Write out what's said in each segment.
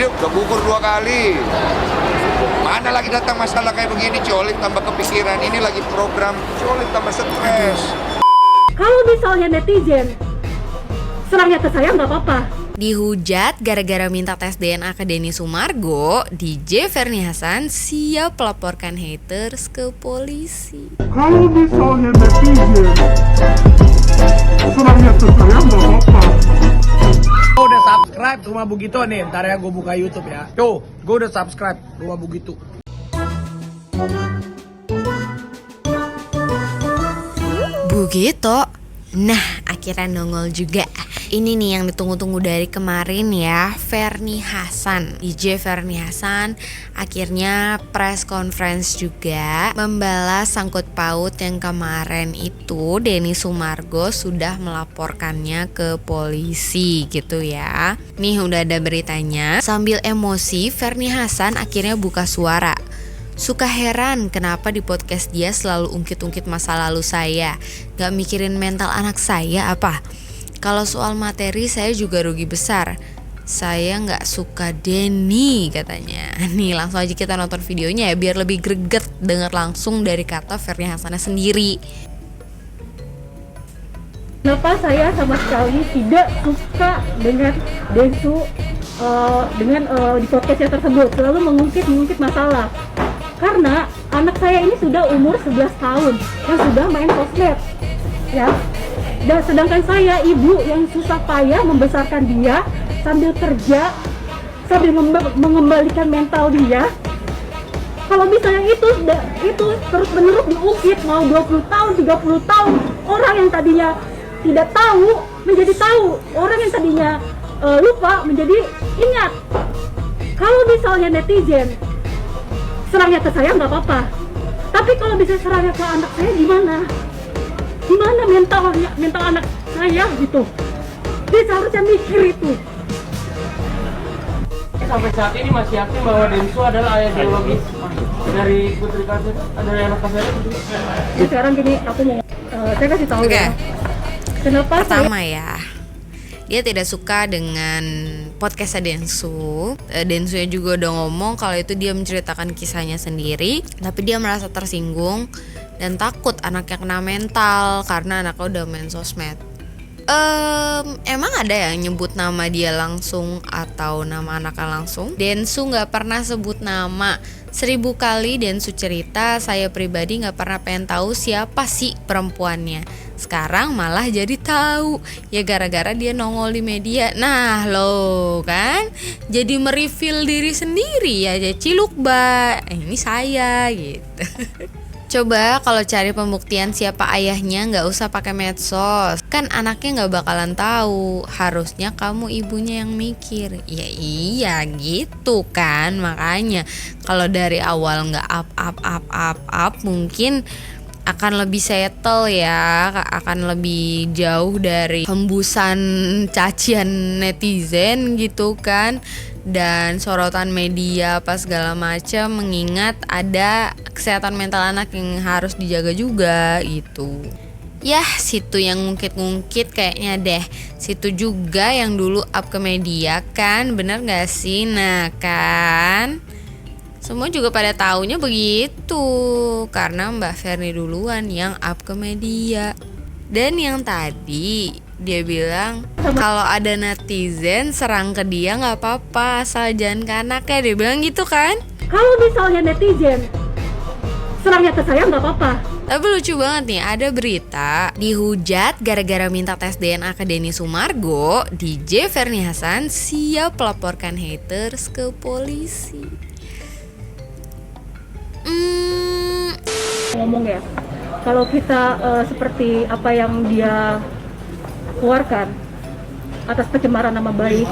Ini udah gugur 2 kali. Mana lagi datang masalah kayak begini, Colik tambah kepikiran. Ini lagi program, Colik tambah stres. Kalau misalnya netizen serangnya ke saya nggak apa-apa. Dihujat gara-gara minta tes DNA ke Denny Sumargo, DJ Ferny Hassan siap melaporkan haters ke polisi. Kalau misalnya netizen serangnya ke saya nggak apa-apa. Gue udah subscribe Rumah Bugito nih, ntar ya gue buka YouTube ya. Tuh, gue udah subscribe Rumah Bugito. Bugito? Nah, akhirnya nongol juga. Ini nih yang ditunggu-tunggu dari kemarin ya, Ferny Hassan. DJ Ferny Hassan akhirnya press conference juga membalas sangkut paut yang kemarin itu Denny Sumargo sudah melaporkannya ke polisi gitu ya. Nih udah ada beritanya. Sambil emosi, Ferny Hassan akhirnya buka suara. Suka heran kenapa di podcast dia selalu ungkit-ungkit masa lalu saya. Gak mikirin mental anak saya apa? Kalau soal materi saya juga rugi besar. Saya gak suka Denny katanya. Nih langsung aja kita nonton videonya ya, biar lebih greget denger langsung dari kata Ferny Hassan sendiri. Kenapa saya sama sekali tidak suka dengan Densu di podcastnya tersebut selalu mengungkit masalah. Karena anak saya ini sudah umur 11 tahun yang sudah main sosmed ya. Dan sedangkan saya ibu yang susah payah membesarkan dia sambil kerja, sambil mengembalikan mental dia. Kalau misalnya itu terus-menerus diungkit mau 20 tahun, 30 tahun, orang yang tadinya tidak tahu menjadi tahu, orang yang tadinya lupa menjadi ingat. Kalau misalnya netizen serangnya ke saya nggak apa-apa, tapi kalau bisa serangnya ke anak saya gimana mental anak saya gitu. Dia seharusnya mikir itu. Sampai saat ini masih yakin bahwa Densu adalah ayah biologis dari Putri Kasir, dari anak Kasir. Sekarang gini, aku mau saya kasih tahu ya. Kenapa Pertama ya, dia tidak suka dengan podcastnya Densu. Densunya juga udah ngomong kalau itu dia menceritakan kisahnya sendiri, tapi dia merasa tersinggung dan takut anaknya kena mental karena anaknya udah main sosmed. Emang ada yang nyebut nama dia langsung atau nama anaknya langsung? Densu gak pernah sebut nama. 1000 kali Densu cerita, saya pribadi gak pernah pengen tahu siapa sih perempuannya. Sekarang malah jadi tahu. Ya gara-gara dia nongol di media. Nah lo kan jadi mereveal diri sendiri ya, jadi ciluk ini saya gitu. Coba kalau cari pembuktian siapa ayahnya nggak usah pakai medsos. Kan anaknya nggak bakalan tahu. Harusnya kamu ibunya yang mikir. Ya iya gitu kan. Makanya kalau dari awal nggak up mungkin akan lebih settle ya, akan lebih jauh dari hembusan cacian netizen gitu kan, dan sorotan media apa segala macam, mengingat ada kesehatan mental anak yang harus dijaga juga gitu. Yah, situ yang ngungkit-ngungkit kayaknya deh. Situ juga yang dulu up ke media kan, bener gak sih? Nah kan semua juga pada taunya begitu, karena Mbak Ferny duluan yang up ke media. Dan yang tadi dia bilang kalau ada netizen serang ke dia nggak apa-apa, asal jangan ke anaknya, dia bilang gitu kan. Kalau misalnya netizen serangnya ke saya nggak apa-apa. Tapi lucu banget nih, ada berita dihujat gara-gara minta tes DNA ke Denny Sumargo, DJ Ferny Hassan siap melaporkan haters ke polisi. Ngomong ya, kalau kita seperti apa yang dia keluarkan atas pencemaran nama baik,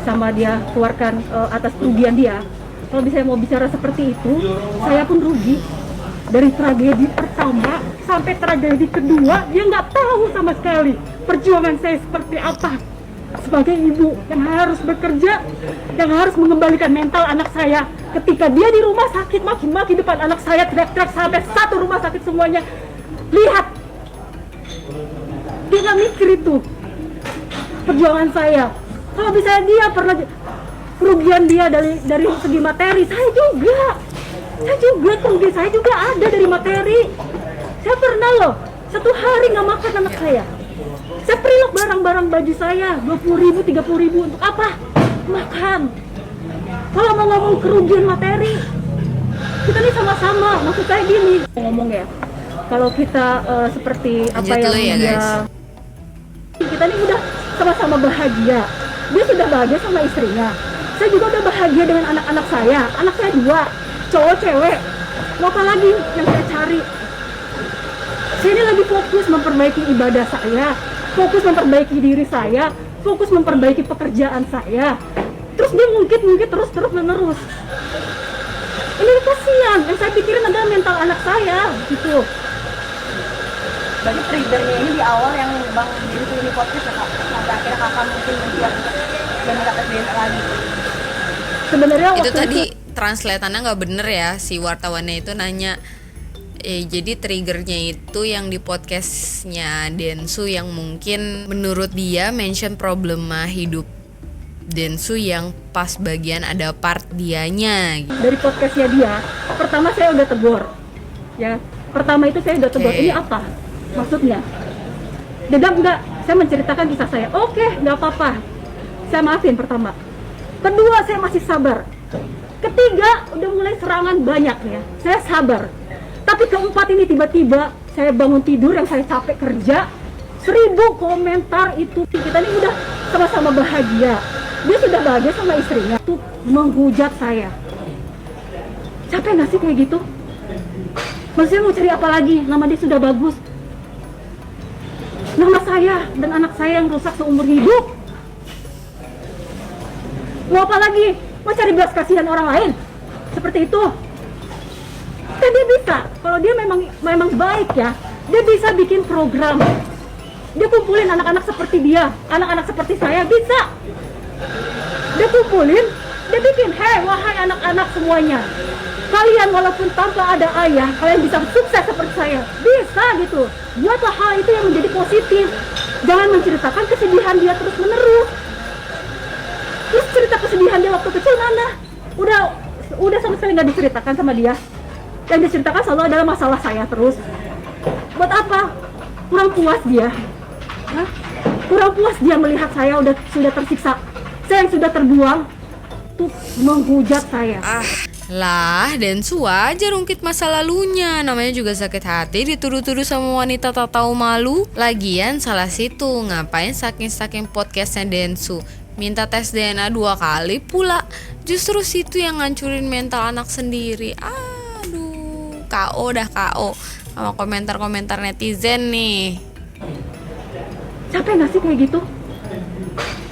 sama dia keluarkan atas kerugian dia, kalau bisa mau bicara seperti itu, saya pun rugi. Dari tragedi pertama sampai tragedi kedua, dia nggak tahu sama sekali perjuangan saya seperti apa. Sebagai ibu yang harus bekerja, yang harus mengembalikan mental anak saya. Ketika dia di rumah sakit, maki-maki depan anak saya, teriak-teriak sampai satu rumah sakit semuanya. Lihat, dia nggak mikir itu perjuangan saya. Kalau misalnya dia pernah, kerugian dia dari segi materi. Saya juga kerugian saya juga ada dari materi. Saya pernah loh 1 hari nggak makan anak saya. Saya preload barang-barang baju saya 20.000, 30.000 untuk apa? Makan. Kalau mau ngomong kerugian materi, kita nih sama-sama. Maksud saya gini ngomong ya. Kalau kita seperti apa Lanjut yang dulu ya, dia, guys. kita nih udah sama-sama bahagia. Dia sudah bahagia sama istrinya. Saya juga udah bahagia dengan anak-anak saya. Anak saya 2, cowok cewek. Mau apa lagi yang saya cari? Saya ini lagi fokus memperbaiki ibadah saya, fokus memperbaiki diri saya, fokus memperbaiki pekerjaan saya. Terus dia ngungkit terus menerus. Ini kasihan. Yang saya pikirin adalah mental anak saya, gitu. Berarti triggernya ini di awal yang Bang Densu ini podcast ya Kak? Sampai akhirnya Kakak mungkin mensiap dan minta tes DNA lagi. Sebenarnya Itu waktu tadi translatannya nggak bener ya, si wartawannya itu nanya. Jadi triggernya itu yang di podcastnya Densu yang mungkin menurut dia mention problema hidup Densu yang pas bagian ada part dianya. dari podcastnya dia, pertama saya udah tegur, ya. Pertama itu saya udah tegur. Oke. Ini apa maksudnya? Dia bilang enggak, saya menceritakan kisah saya. Oke, nggak apa-apa. Saya maafin pertama. Kedua, saya masih sabar. Ketiga, udah mulai serangan banyak ya. Saya sabar. Tapi keempat ini tiba-tiba saya bangun tidur yang saya capek kerja, 1000 komentar itu. Kita ini udah sama-sama bahagia. Dia sudah bahagia sama istrinya. Tuh menghujat saya. Capek nggak sih kayak gitu? Maksudnya mau cari apa lagi? Nama dia sudah bagus. Nama saya dan anak saya yang rusak seumur hidup. Mau apa lagi? Mau cari belas kasihan orang lain? Seperti itu. Kan dia bisa, kalau dia memang baik ya, dia bisa bikin program. Dia kumpulin anak-anak seperti dia, anak-anak seperti saya, bisa. Dia kumpulin, dia bikin, hei wahai anak-anak semuanya, kalian walaupun tanpa ada ayah, kalian bisa sukses seperti saya. Bisa gitu. Buatlah hal itu yang menjadi positif. Jangan menceritakan kesedihan dia terus menerus. Terus cerita kesedihan dia waktu kecil mana? Udah sama sekali nggak diceritakan sama dia. Yang diceritakan selalu adalah masalah saya terus. Buat apa? Kurang puas dia. Hah? Kurang puas dia melihat saya sudah tersiksa. Saya yang sudah terbuang tuh menghujat saya. Lah, Densu aja ungkit masa lalunya. Namanya juga sakit hati dituduh-tuduh sama wanita tak tahu malu. Lagian salah situ, ngapain saking podcastnya Densu minta tes DNA 2 kali pula. Justru situ yang ngancurin mental anak sendiri. Aduh, KO sama komentar-komentar netizen nih. Capek nggak sih kayak gitu?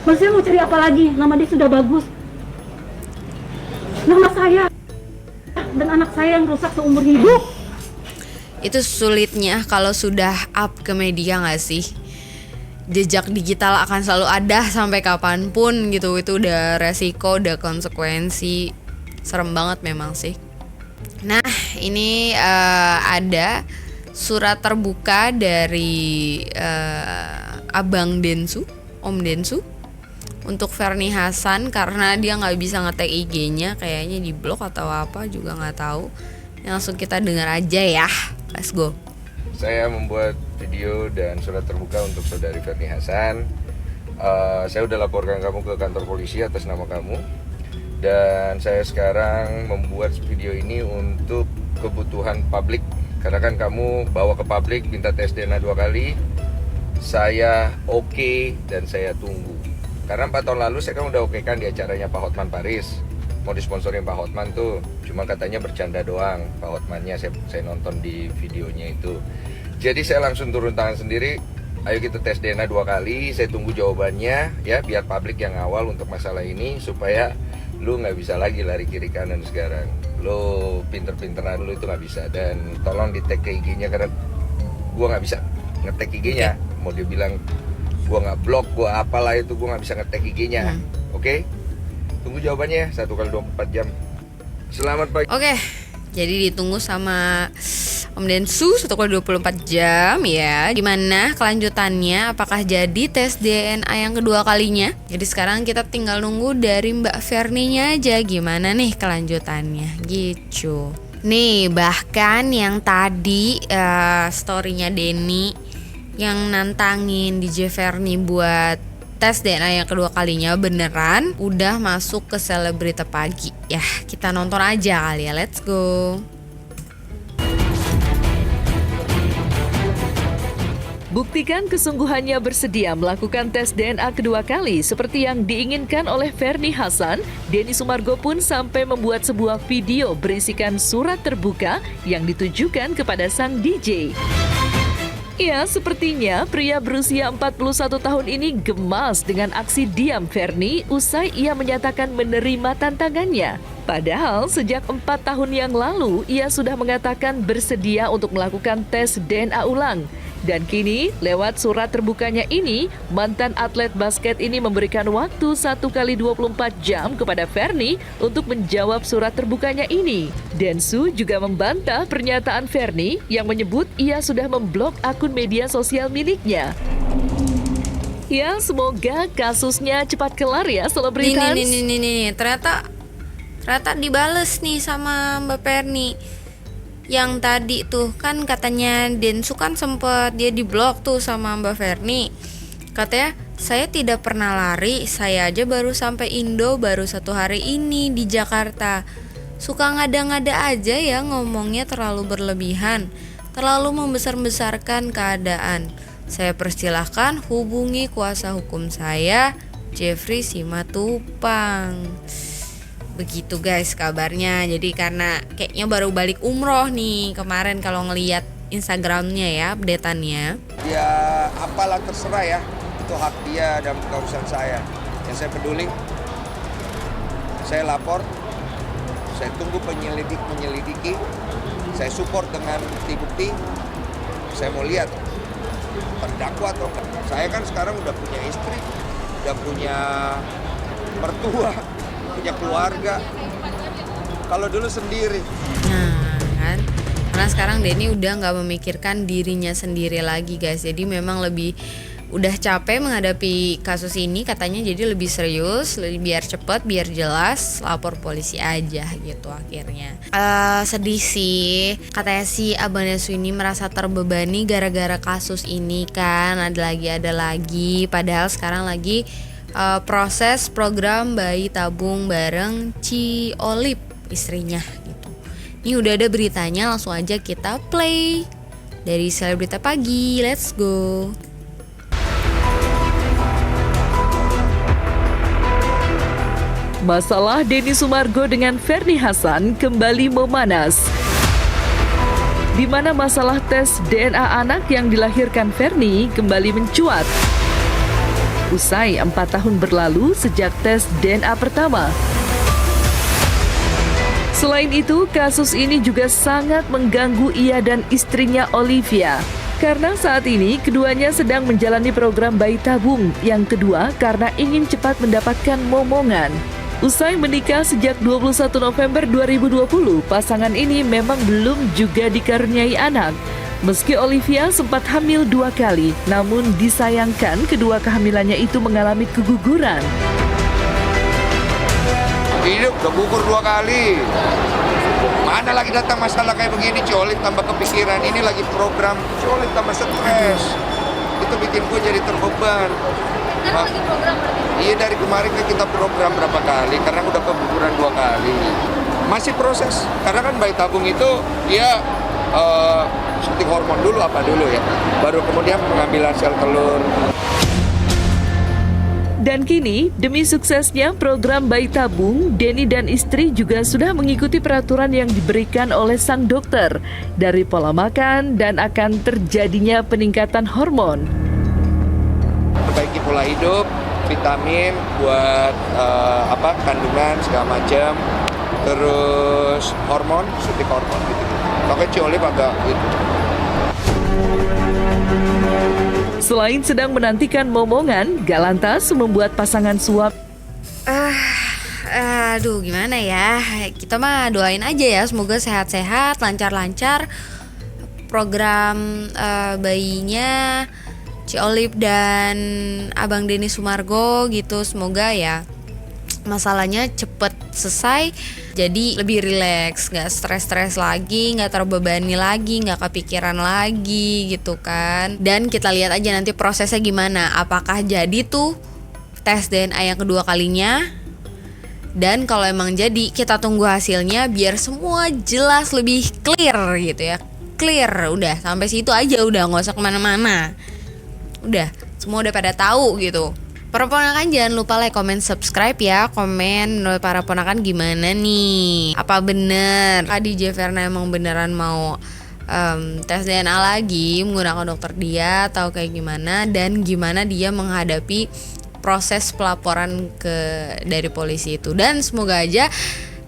Maksudnya mau cari apa lagi? Nama dia sudah bagus. Nama saya dan anak saya yang rusak seumur hidup. Itu sulitnya kalau sudah up ke media gak sih? Jejak digital akan selalu ada sampai kapanpun gitu. Itu udah resiko, udah konsekuensi. Serem banget memang sih. Nah, ini ada surat terbuka dari Abang Densu, Om Densu, untuk Ferny Hasan karena dia nggak bisa nge-tag IG-nya, kayaknya di blok atau apa juga nggak tahu. Langsung kita dengar aja ya, let's go. Saya membuat video dan surat terbuka untuk saudari Ferny Hasan. Saya udah laporkan kamu ke kantor polisi atas nama kamu. Dan saya sekarang membuat video ini untuk kebutuhan publik. Karena kan kamu bawa ke publik, minta tes DNA 2 kali. Saya oke dan saya tunggu. Karena 4 tahun lalu saya kan udah oke kan di acaranya Pak Hotman Paris. Mau disponsorin Pak Hotman tuh, cuma katanya bercanda doang. Pak Hotmannya saya nonton di videonya itu. Jadi saya langsung turun tangan sendiri. Ayo kita tes DNA 2 kali. Saya tunggu jawabannya ya, biar publik yang awal untuk masalah ini supaya lu nggak bisa lagi lari kiri kanan sekarang. Lu pinter-pinteran lu itu nggak bisa. Dan tolong di tag ke IG-nya karena gua nggak bisa nge-tag IG-nya. Mau dia bilang gua nggak blok, gua apalah itu, gua nggak bisa nge-tag IG-nya. Oke? Tunggu jawabannya 1 kali 24 jam. Selamat pagi. Oke, jadi ditunggu sama Om Densu 1x24 jam ya. Gimana kelanjutannya? Apakah jadi tes DNA yang kedua kalinya? Jadi sekarang kita tinggal nunggu dari Mbak Verninya aja gimana nih kelanjutannya gitu. Nih bahkan yang tadi storynya Denny yang nantangin DJ Verni buat tes DNA yang kedua kalinya beneran udah masuk ke Selebrita Pagi. Ya kita nonton aja kali ya, let's go. Buktikan kesungguhannya bersedia melakukan tes DNA kedua kali seperti yang diinginkan oleh Verni Hasan. Denny Sumargo pun sampai membuat sebuah video berisikan surat terbuka yang ditujukan kepada sang DJ. Ya, sepertinya pria berusia 41 tahun ini gemas dengan aksi diam Verni usai ia menyatakan menerima tantangannya. Padahal sejak 4 tahun yang lalu ia sudah mengatakan bersedia untuk melakukan tes DNA ulang. Dan kini, lewat surat terbukanya ini, mantan atlet basket ini memberikan waktu 1x24 jam kepada Verni untuk menjawab surat terbukanya ini. Densu juga membantah pernyataan Verni yang menyebut ia sudah memblok akun media sosial miliknya. Ya, semoga kasusnya cepat kelar ya, selebritas. Nih, ternyata dibales nih sama Mbak Verni. Yang tadi tuh kan katanya Densu kan sempet dia diblok tuh sama Mbak Verni. Katanya saya tidak pernah lari, saya aja baru sampai Indo baru 1 hari ini di Jakarta. Suka ngada-ngada aja ya ngomongnya terlalu berlebihan, terlalu membesar-besarkan keadaan. Saya persilahkan hubungi kuasa hukum saya, Jeffrey Simatupang. Begitu guys kabarnya. Jadi karena kayaknya baru balik umroh nih kemarin kalau ngelihat Instagramnya ya, updateannya. Ya apalah terserah ya, itu hak dia dan bukan urusan saya. Yang saya peduli, saya lapor, saya tunggu menyelidiki, saya support dengan bukti-bukti. Saya mau lihat terdakwa atau enggak. Saya kan sekarang udah punya istri, udah punya mertua, punya keluarga. Kalau dulu sendiri. Nah kan, karena sekarang Denny udah nggak memikirkan dirinya sendiri lagi guys. Jadi memang lebih udah capek menghadapi kasus ini katanya. Jadi lebih serius, biar cepet, biar jelas, lapor polisi aja gitu akhirnya. Sedih sih. Katanya si Abang Densu ini merasa terbebani gara-gara kasus ini kan. Ada lagi. Padahal sekarang lagi proses program bayi tabung bareng Ci Olip istrinya gitu. Ini udah ada beritanya, langsung aja kita play dari Selebrita Pagi. Let's go. Masalah Denny Sumargo dengan Verni Hasan kembali memanas. Di mana masalah tes DNA anak yang dilahirkan Verni kembali mencuat. Usai 4 tahun berlalu sejak tes DNA pertama. Selain itu, kasus ini juga sangat mengganggu ia dan istrinya Olivia. Karena saat ini keduanya sedang menjalani program bayi tabung. Yang kedua karena ingin cepat mendapatkan momongan. Usai menikah sejak 21 November 2020, pasangan ini memang belum juga dikaruniai anak. Meski Olivia sempat hamil 2 kali, namun disayangkan kedua kehamilannya itu mengalami keguguran. Hidup udah gugur 2 kali. Mana lagi datang masalah kayak begini, Colik tambah kepikiran. Ini lagi program, Colik tambah stres. Itu bikin gue jadi terbeban. Iya, dari kemarin kan kita program berapa kali, karena udah keguguran 2 kali. Masih proses, karena kan bayi tabung itu dia suntik hormon dulu ya, baru kemudian pengambilan sel telur. Dan kini, demi suksesnya program bayi tabung, Denny dan istri juga sudah mengikuti peraturan yang diberikan oleh sang dokter dari pola makan dan akan terjadinya peningkatan hormon. Perbaiki pola hidup, vitamin buat kandungan segala macam, terus hormon, suntik hormon gitu. Makanya Ciolip agak gitu. Selain sedang menantikan momongan, Galantas membuat pasangan suami. Aduh gimana ya, kita mah doain aja ya semoga sehat-sehat, lancar-lancar. program bayinya Ci Olip dan Abang Denny Sumargo gitu. Semoga ya masalahnya cepet selesai, jadi lebih rileks, nggak stres lagi, nggak terbebani lagi, nggak kepikiran lagi gitu kan. Dan kita lihat aja nanti prosesnya gimana, apakah jadi tuh tes DNA yang kedua kalinya. Dan kalau emang jadi, kita tunggu hasilnya biar semua jelas, lebih clear gitu ya. Clear, udah sampai situ aja, udah nggak usah kemana-mana. Udah, semua udah pada tahu gitu. Para ponakan jangan lupa like, comment, subscribe ya. Komen menurut para ponakan gimana nih, apa bener DJ Verna emang beneran mau tes DNA lagi menggunakan dokter dia, atau kayak gimana, dan gimana dia menghadapi proses pelaporan dari polisi itu. Dan semoga aja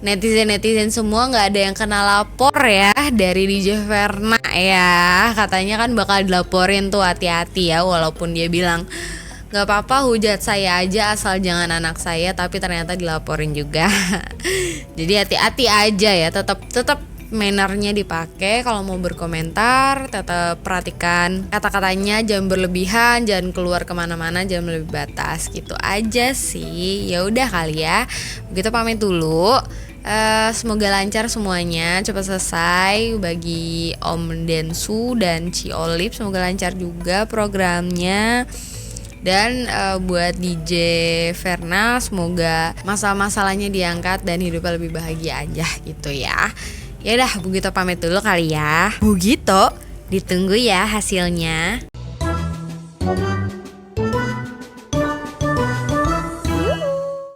netizen semua nggak ada yang kena lapor ya dari DJ Verna ya. Katanya kan bakal dilaporin tuh, hati-hati ya. Walaupun dia bilang nggak apa-apa, hujat saya aja asal jangan anak saya, tapi ternyata dilaporin juga. Jadi hati-hati aja ya, tetap mannernya dipakai. Kalau mau berkomentar tetap perhatikan kata-katanya, jangan berlebihan, jangan keluar kemana-mana, jangan melebihi batas gitu aja sih. Ya udah kali ya, begitu pamit dulu. Semoga lancar semuanya, cepat selesai bagi Om Densu dan Ci Olip. Semoga lancar juga programnya. Dan buat DJ Verna, semoga masalah-masalahnya diangkat dan hidupnya lebih bahagia aja gitu ya. Ya udah, begitu pamit dulu kali ya. Begitu, ditunggu ya hasilnya.